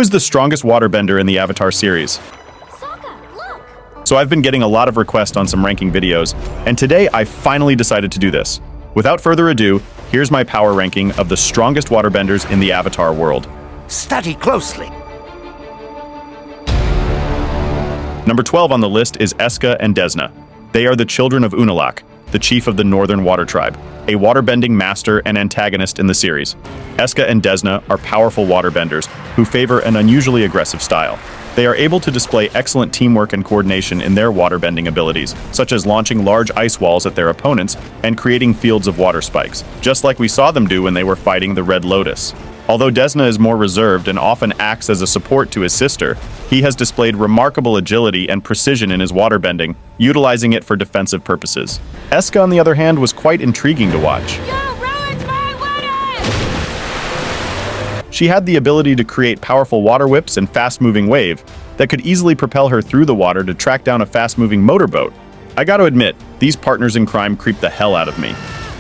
Who is the strongest waterbender in the Avatar series? Sokka, look! So I've been getting a lot of requests on some ranking videos, and today I finally decided to do this. Without further ado, here's my power ranking of the strongest waterbenders in the Avatar world. Study closely. Number 12 on the list is Eska and Desna. They are the children of Unalaq, the chief of the Northern Water Tribe, a waterbending master and antagonist in the series. Eska and Desna are powerful waterbenders who favor an unusually aggressive style. They are able to display excellent teamwork and coordination in their waterbending abilities, such as launching large ice walls at their opponents and creating fields of water spikes, just like we saw them do when they were fighting the Red Lotus. Although Desna is more reserved and often acts as a support to his sister, he has displayed remarkable agility and precision in his waterbending, utilizing it for defensive purposes. Eska, on the other hand, was quite intriguing to watch. You ruined my wedding! She had the ability to create powerful water whips and fast-moving wave that could easily propel her through the water to track down a fast-moving motorboat. I gotta admit, these partners in crime creep the hell out of me.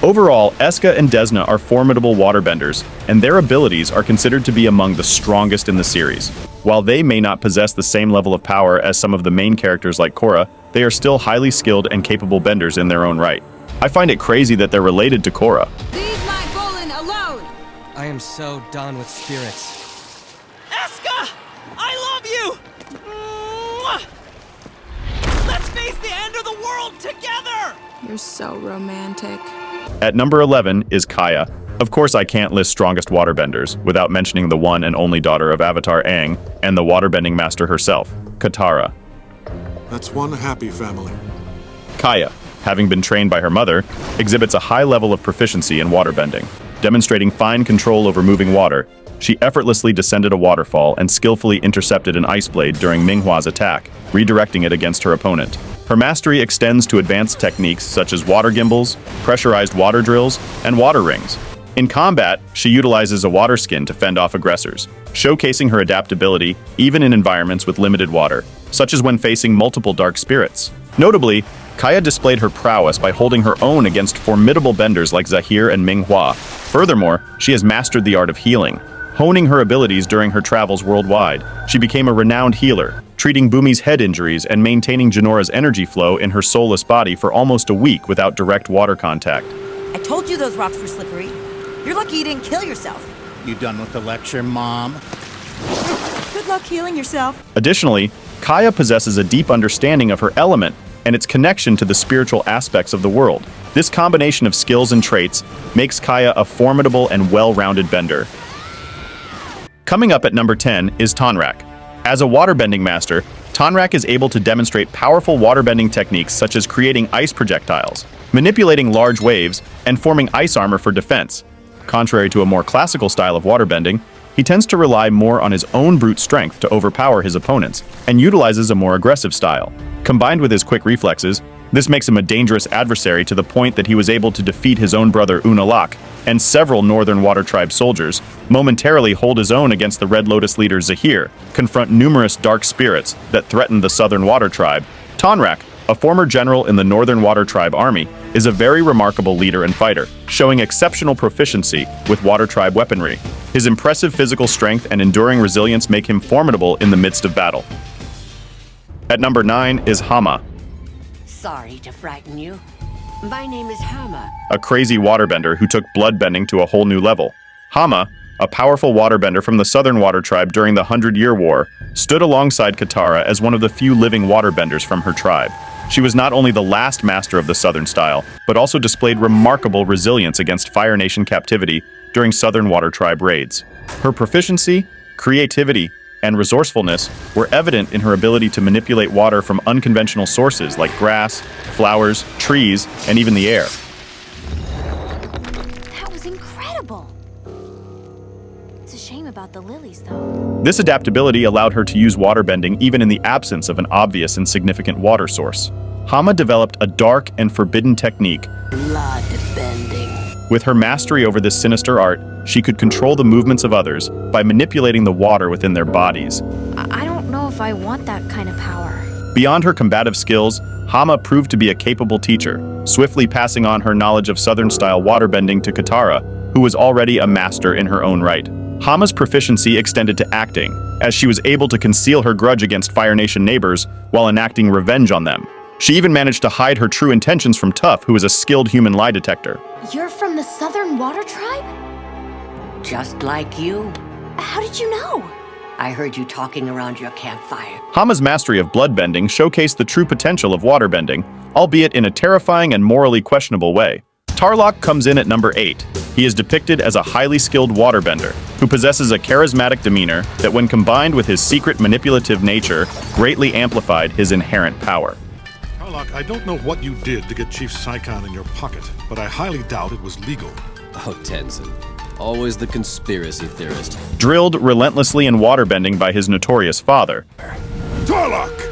Overall, Eska and Desna are formidable waterbenders, and their abilities are considered to be among the strongest in the series. While they may not possess the same level of power as some of the main characters like Korra, they are still highly skilled and capable benders in their own right. I find it crazy that they're related to Korra. Leave my Golan alone! I am so done with spirits. Eska! I love you! Mwah! Let's face the end of the world together! You're so romantic. At number 11 is Kaya. Of course, I can't list strongest waterbenders without mentioning the one and only daughter of Avatar Aang and the waterbending master herself, Katara. That's one happy family. Kaya, having been trained by her mother, exhibits a high level of proficiency in waterbending. Demonstrating fine control over moving water, she effortlessly descended a waterfall and skillfully intercepted an ice blade during Ming-Hua's attack, redirecting it against her opponent. Her mastery extends to advanced techniques such as water gimbals, pressurized water drills, and water rings. In combat, she utilizes a water skin to fend off aggressors, showcasing her adaptability even in environments with limited water, such as when facing multiple dark spirits. Notably, Kaya displayed her prowess by holding her own against formidable benders like Zahir and Ming-Hua. Furthermore, she has mastered the art of healing, honing her abilities during her travels worldwide. She became a renowned healer, treating Bumi's head injuries and maintaining Janora's energy flow in her soulless body for almost a week without direct water contact. I told you those rocks were slippery. You're lucky you didn't kill yourself. You done with the lecture, Mom? Good luck healing yourself. Additionally, Kaya possesses a deep understanding of her element and its connection to the spiritual aspects of the world. This combination of skills and traits makes Kaya a formidable and well-rounded bender. Coming up at number 10 is Tonraq. As a waterbending master, Tonraq is able to demonstrate powerful waterbending techniques such as creating ice projectiles, manipulating large waves, and forming ice armor for defense. Contrary to a more classical style of waterbending, he tends to rely more on his own brute strength to overpower his opponents, and utilizes a more aggressive style. Combined with his quick reflexes, this makes him a dangerous adversary to the point that he was able to defeat his own brother Unalaq and several Northern Water Tribe soldiers, momentarily hold his own against the Red Lotus leader Zahir, confront numerous dark spirits that threaten the Southern Water Tribe. Tonraq, a former general in the Northern Water Tribe army, is a very remarkable leader and fighter, showing exceptional proficiency with Water Tribe weaponry. His impressive physical strength and enduring resilience make him formidable in the midst of battle. At number 9 is Hama, Sorry to frighten you. My name is Hama. a crazy waterbender who took bloodbending to a whole new level. Hama, a powerful waterbender from the Southern Water Tribe during the 100-Year War, stood alongside Katara as one of the few living waterbenders from her tribe. She was not only the last master of the Southern style, but also displayed remarkable resilience against Fire Nation captivity during Southern Water Tribe raids. Her proficiency, creativity, and resourcefulness were evident in her ability to manipulate water from unconventional sources like grass, flowers, trees, and even the air. That was incredible! It's a shame about the lilies, though. This adaptability allowed her to use waterbending even in the absence of an obvious and significant water source. Hama developed a dark and forbidden technique. Blood bending. With her mastery over this sinister art, she could control the movements of others by manipulating the water within their bodies. I don't know if I want that kind of power. Beyond her combative skills, Hama proved to be a capable teacher, swiftly passing on her knowledge of Southern-style waterbending to Katara, who was already a master in her own right. Hama's proficiency extended to acting, as she was able to conceal her grudge against Fire Nation neighbors while enacting revenge on them. She even managed to hide her true intentions from Tuff, who is a skilled human lie detector. You're from the Southern Water Tribe? Just like you. How did you know? I heard you talking around your campfire. Hama's mastery of bloodbending showcased the true potential of waterbending, albeit in a terrifying and morally questionable way. Tarrlok comes in at number 8. He is depicted as a highly skilled waterbender who possesses a charismatic demeanor that, when combined with his secret manipulative nature, greatly amplified his inherent power. Tarrlok, I don't know what you did to get Chief Saikon in your pocket, but I highly doubt it was legal. Oh, Tenzin. Always the conspiracy theorist. Drilled relentlessly in waterbending by his notorious father. Tarrlok!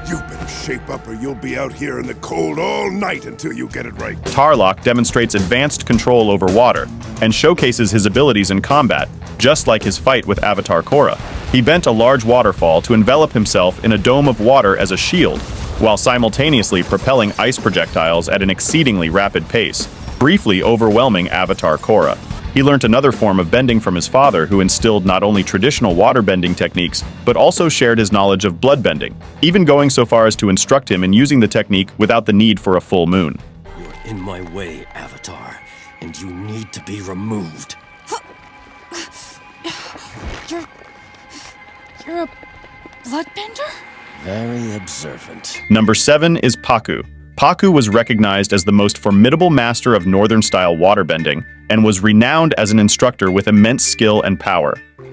You better shape up or you'll be out here in the cold all night until you get it right. Tarrlok demonstrates advanced control over water and showcases his abilities in combat, just like his fight with Avatar Korra. He bent a large waterfall to envelop himself in a dome of water as a shield, while simultaneously propelling ice projectiles at an exceedingly rapid pace, briefly overwhelming Avatar Korra. He learnt another form of bending from his father, who instilled not only traditional waterbending techniques, but also shared his knowledge of bloodbending, even going so far as to instruct him in using the technique without the need for a full moon. You're in my way, Avatar, and you need to be removed. You're a bloodbender? Very observant. Number 7 is Pakku. Pakku was recognized as the most formidable master of Northern-style waterbending and was renowned as an instructor with immense skill and power. Good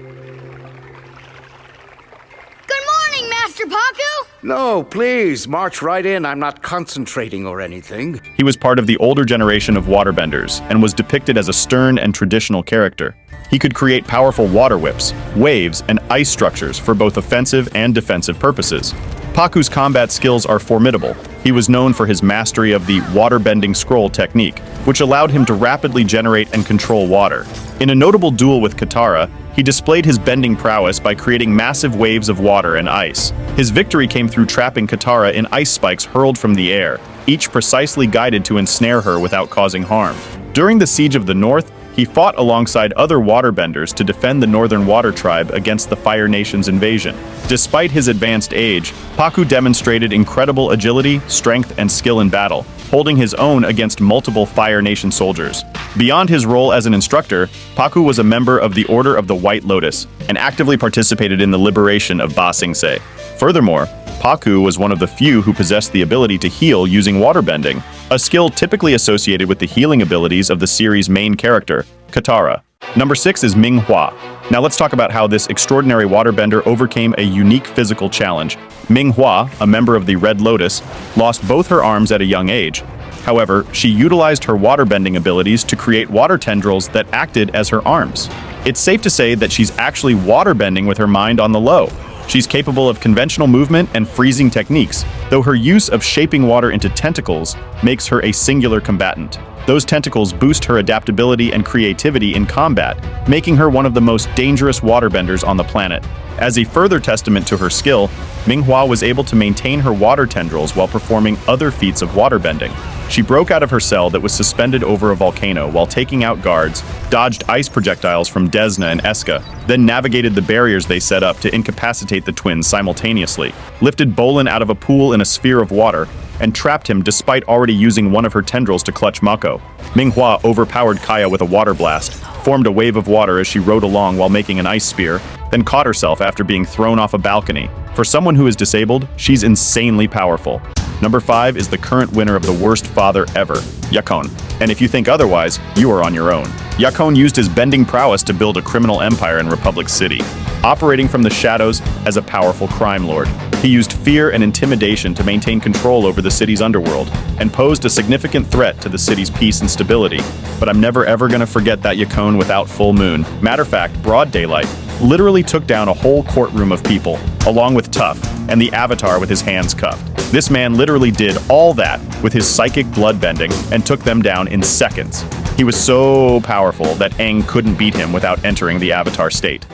morning, Master Pakku! No, please, march right in. I'm not concentrating or anything. He was part of the older generation of waterbenders and was depicted as a stern and traditional character. He could create powerful water whips, waves, and ice structures for both offensive and defensive purposes. Pakku's combat skills are formidable. He was known for his mastery of the waterbending scroll technique, which allowed him to rapidly generate and control water. In a notable duel with Katara, he displayed his bending prowess by creating massive waves of water and ice. His victory came through trapping Katara in ice spikes hurled from the air, each precisely guided to ensnare her without causing harm. During the Siege of the North, he fought alongside other waterbenders to defend the Northern Water Tribe against the Fire Nation's invasion. Despite his advanced age, Pakku demonstrated incredible agility, strength, and skill in battle, holding his own against multiple Fire Nation soldiers. Beyond his role as an instructor, Pakku was a member of the Order of the White Lotus and actively participated in the liberation of Ba Sing Se. Furthermore, Pakku was one of the few who possessed the ability to heal using waterbending, a skill typically associated with the healing abilities of the series' main character, Katara. Number 6 is Ming-Hua. Now let's talk about how this extraordinary waterbender overcame a unique physical challenge. Ming-Hua, a member of the Red Lotus, lost both her arms at a young age. However, she utilized her waterbending abilities to create water tendrils that acted as her arms. It's safe to say that she's actually waterbending with her mind on the low. She's capable of conventional movement and freezing techniques, though her use of shaping water into tentacles makes her a singular combatant. Those tentacles boost her adaptability and creativity in combat, making her one of the most dangerous waterbenders on the planet. As a further testament to her skill, Ming-Hua was able to maintain her water tendrils while performing other feats of waterbending. She broke out of her cell that was suspended over a volcano while taking out guards, dodged ice projectiles from Desna and Eska, then navigated the barriers they set up to incapacitate the twins simultaneously, lifted Bolin out of a pool in a sphere of water, and trapped him despite already using one of her tendrils to clutch Mako. Ming-Hua overpowered Kaya with a water blast, formed a wave of water as she rode along while making an ice spear, then caught herself after being thrown off a balcony. For someone who is disabled, she's insanely powerful. Number 5 is the current winner of the worst father ever, Yakone. And if you think otherwise, you are on your own. Yakone used his bending prowess to build a criminal empire in Republic City, operating from the shadows as a powerful crime lord. He used fear and intimidation to maintain control over the city's underworld, and posed a significant threat to the city's peace and stability. But I'm never ever gonna forget that Yakone without full moon. Matter of fact, broad daylight literally took down a whole courtroom of people, along with Tuff and the Avatar with his hands cuffed. This man literally did all that with his psychic bloodbending and took them down in seconds. He was so powerful that Aang couldn't beat him without entering the Avatar state.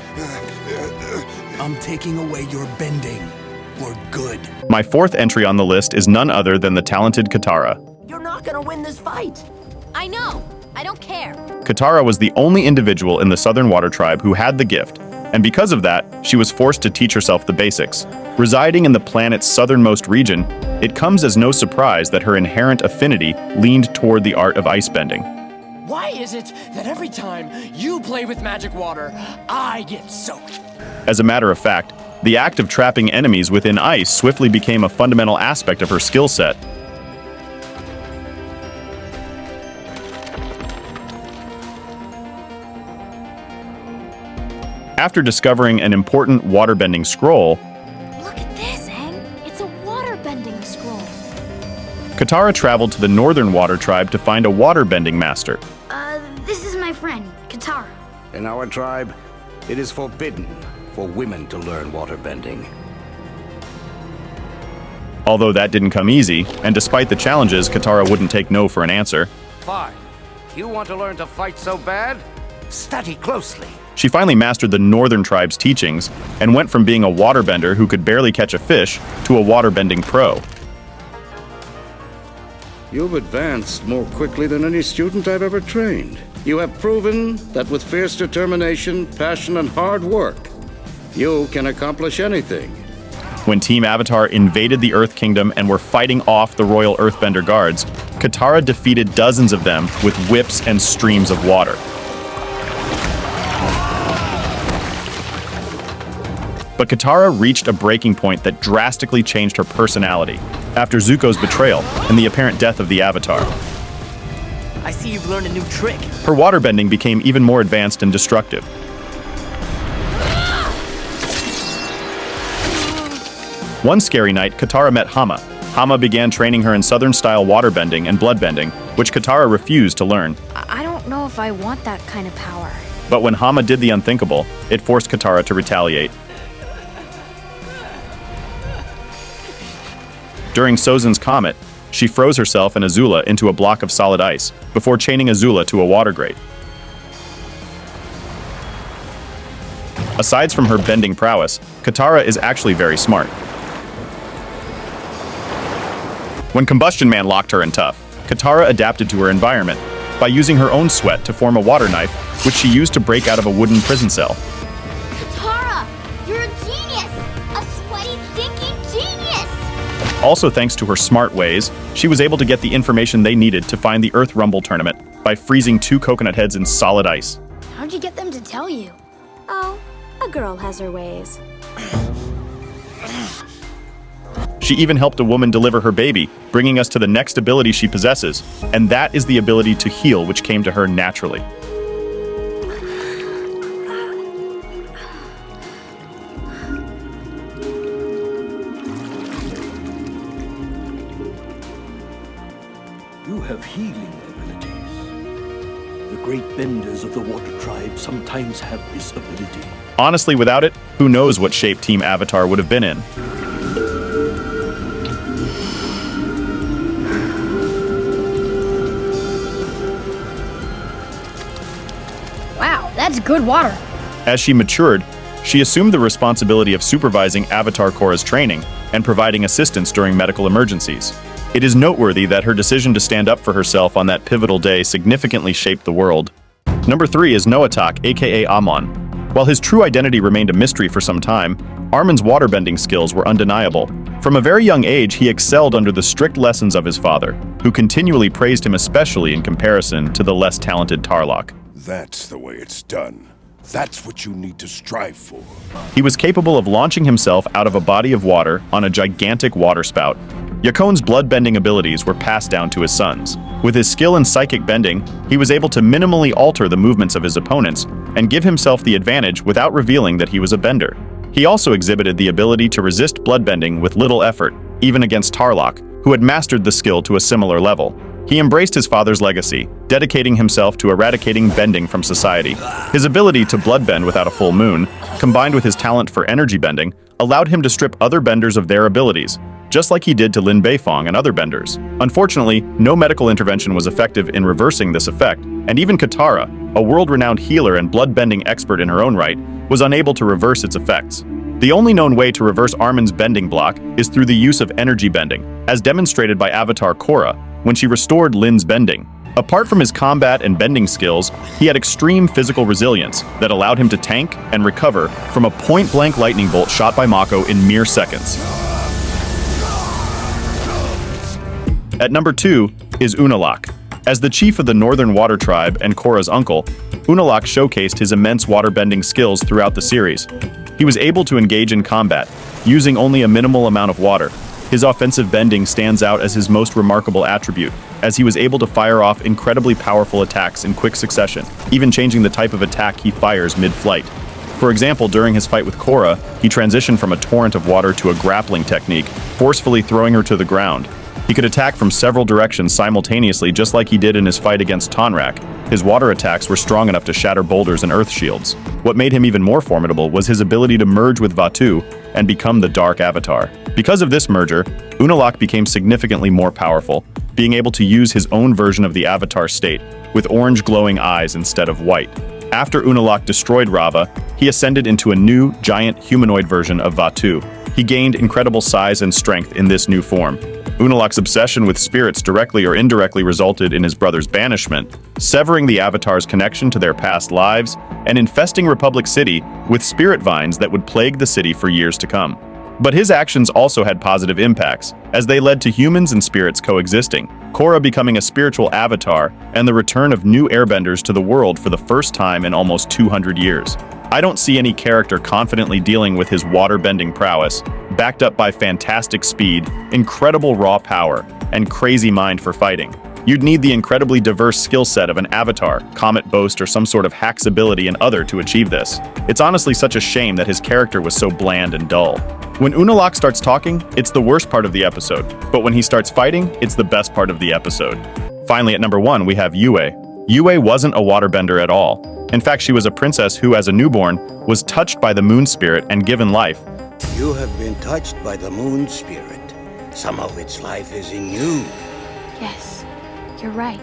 I'm taking away your bending. For good. My 4th entry on the list is none other than the talented Katara. You're not gonna win this fight. I know. I don't care. Katara was the only individual in the Southern Water Tribe who had the gift, and because of that, she was forced to teach herself the basics. Residing in the planet's southernmost region, it comes as no surprise that her inherent affinity leaned toward the art of icebending. Why is it that every time you play with magic water, I get soaked? As a matter of fact, the act of trapping enemies within ice swiftly became a fundamental aspect of her skill set. After discovering an important waterbending scroll, Look at this, Aang. It's a waterbending scroll. Katara traveled to the northern water tribe to find a waterbending master. This is my friend, Katara. In our tribe, it is forbidden for women to learn waterbending. Although that didn't come easy, and despite the challenges, Katara wouldn't take no for an answer. Fine. You want to learn to fight so bad? Study closely. She finally mastered the northern tribe's teachings and went from being a waterbender who could barely catch a fish to a waterbending pro. You've advanced more quickly than any student I've ever trained. You have proven that with fierce determination, passion, and hard work, you can accomplish anything. When Team Avatar invaded the Earth Kingdom and were fighting off the Royal Earthbender guards, Katara defeated dozens of them with whips and streams of water. But Katara reached a breaking point that drastically changed her personality after Zuko's betrayal and the apparent death of the Avatar. I see you've learned a new trick. Her waterbending became even more advanced and destructive. One scary night, Katara met Hama. Hama began training her in Southern-style waterbending and bloodbending, which Katara refused to learn. I don't know if I want that kind of power. But when Hama did the unthinkable, it forced Katara to retaliate. During Sozin's comet, she froze herself and Azula into a block of solid ice before chaining Azula to a water grate. Aside from her bending prowess, Katara is actually very smart. When Combustion Man locked her in tough, Katara adapted to her environment by using her own sweat to form a water knife, which she used to break out of a wooden prison cell. Katara, you're a genius! A sweaty, stinking genius! Also thanks to her smart ways, she was able to get the information they needed to find the Earth Rumble tournament by freezing 2 coconut heads in solid ice. How'd you get them to tell you? Oh, a girl has her ways. She even helped a woman deliver her baby, bringing us to the next ability she possesses, and that is the ability to heal, which came to her naturally. You have healing abilities. The great benders of the Water Tribe sometimes have this ability. Honestly, without it, who knows what shape Team Avatar would have been in. Wow, that's good water. As she matured, she assumed the responsibility of supervising Avatar Korra's training and providing assistance during medical emergencies. It is noteworthy that her decision to stand up for herself on that pivotal day significantly shaped the world. Number 3 is Noatak, aka Amon. While his true identity remained a mystery for some time, Armin's waterbending skills were undeniable. From a very young age, he excelled under the strict lessons of his father, who continually praised him, especially in comparison to the less talented Tarrlok. That's the way it's done. That's what you need to strive for. He was capable of launching himself out of a body of water on a gigantic water spout. Yakone's bloodbending abilities were passed down to his sons. With his skill in psychic bending, he was able to minimally alter the movements of his opponents and give himself the advantage without revealing that he was a bender. He also exhibited the ability to resist bloodbending with little effort, even against Tarrlok, who had mastered the skill to a similar level. He embraced his father's legacy, dedicating himself to eradicating bending from society. His ability to bloodbend without a full moon, combined with his talent for energy bending, allowed him to strip other benders of their abilities, just like he did to Lin Beifong and other benders. Unfortunately, no medical intervention was effective in reversing this effect, and even Katara, a world-renowned healer and blood-bending expert in her own right, was unable to reverse its effects. The only known way to reverse Armin's bending block is through the use of energy bending, as demonstrated by Avatar Korra when she restored Lin's bending. Apart from his combat and bending skills, he had extreme physical resilience that allowed him to tank and recover from a point-blank lightning bolt shot by Mako in mere seconds. At number 2 is Unalaq. As the chief of the Northern Water Tribe and Korra's uncle, Unalaq showcased his immense waterbending skills throughout the series. He was able to engage in combat, using only a minimal amount of water. His offensive bending stands out as his most remarkable attribute, as he was able to fire off incredibly powerful attacks in quick succession, even changing the type of attack he fires mid-flight. For example, during his fight with Korra, he transitioned from a torrent of water to a grappling technique, forcefully throwing her to the ground. He could attack from several directions simultaneously, just like he did in his fight against Tonraq. His water attacks were strong enough to shatter boulders and earth shields. What made him even more formidable was his ability to merge with Vaatu and become the Dark Avatar. Because of this merger, Unalaq became significantly more powerful, being able to use his own version of the Avatar state, with orange glowing eyes instead of white. After Unalaq destroyed Rava, he ascended into a new, giant humanoid version of Vaatu. He gained incredible size and strength in this new form. Unalaq's obsession with spirits directly or indirectly resulted in his brother's banishment, severing the Avatar's connection to their past lives and infesting Republic City with spirit vines that would plague the city for years to come. But his actions also had positive impacts, as they led to humans and spirits coexisting, Korra becoming a spiritual avatar, and the return of new airbenders to the world for the first time in almost 200 years. I don't see any character confidently dealing with his water-bending prowess, backed up by fantastic speed, incredible raw power, and crazy mind for fighting. You'd need the incredibly diverse skill set of an avatar, Comet Boast, or some sort of hacks ability and other to achieve this. It's honestly such a shame that his character was so bland and dull. When Unalaq starts talking, it's the worst part of the episode, but when he starts fighting, it's the best part of the episode. Finally, at number 1, we have Yue. Yue wasn't a waterbender at all. In fact, she was a princess who, as a newborn, was touched by the moon spirit and given life. You have been touched by the moon spirit. Some of its life is in you. Yes, you're right.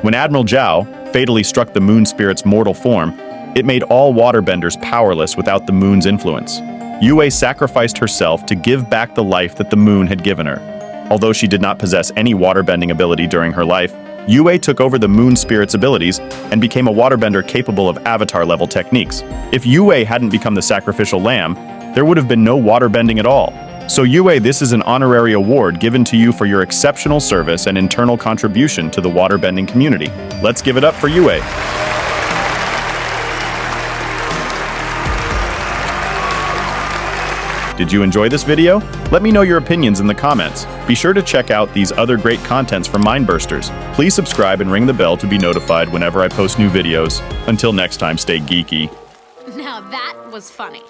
When Admiral Zhao fatally struck the moon spirit's mortal form, it made all waterbenders powerless without the moon's influence. Yue sacrificed herself to give back the life that the moon had given her. Although she did not possess any waterbending ability during her life, Yue took over the moon spirit's abilities and became a waterbender capable of avatar-level techniques. If Yue hadn't become the sacrificial lamb, there would have been no waterbending at all. So Yue, this is an honorary award given to you for your exceptional service and internal contribution to the waterbending community. Let's give it up for Yue. Did you enjoy this video? Let me know your opinions in the comments. Be sure to check out these other great contents from Mindbursters. Please subscribe and ring the bell to be notified whenever I post new videos. Until next time, stay geeky. Now that was funny.